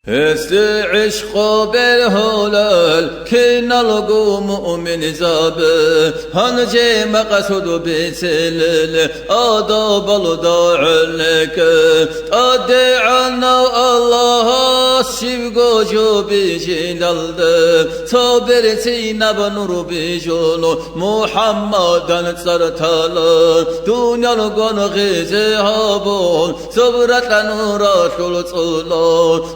عشق بالهلال كنا لقو مؤمن زابه هنجي مقصود بسلل أدب الضاع لك أدعنا الله شفقو جو بجلال صبر سينا بنور بجلو محمدا سرطالا دنيا لقون غزهابون صبرت لنور رسول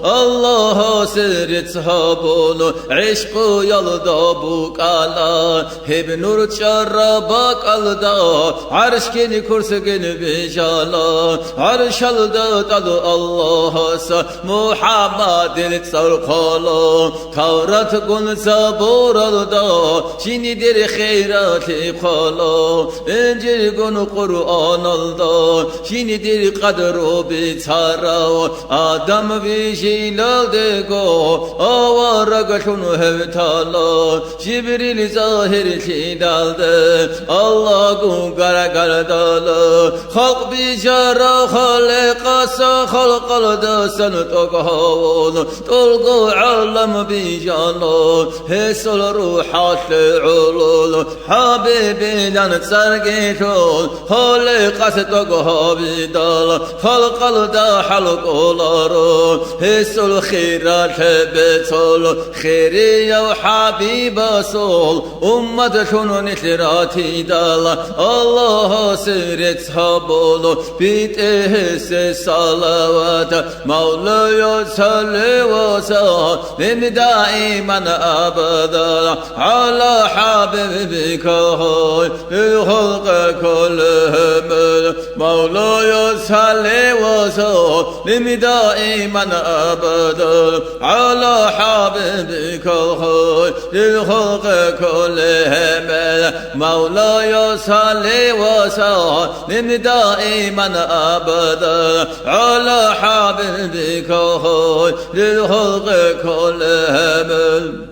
الله سرت صحابون عشق يلدا بوكالا هب نور شربك الدا عرش كن كرس كن بجالا عرش الدا تدو الله سا محمد سرقالا تورات كن زبور الدا شيني در خيرات قالا انجيل كن قرآن الدا شيني در قدر بيتارا آدم بجيلال ديكو آوارك شنو هبتالا جبريل ظاهر خلال ده الله كن قرقل دالا خلق بجارة خلق سا خلق الدا سنتك هون تلقو علم بجالا هسل روحات العلول حبيبي لن تسرقيتون خلق ستك هبدالا خلق الدا حلق الارو هسل خيرات بتول خيري وحبيب صول أمة شنو نتراتي دالا الله سرت صحابولو بيته صلوات مولاي صلي وسلم دائما أبدا على حبيبك هاي الخلق كلهم مولاي صلي وسلم دائما أبدا على حبيبك الخير للخلق كلهم مولاي صلي وسلم دائما أبدا على حبيبك الخير للخلق كلهم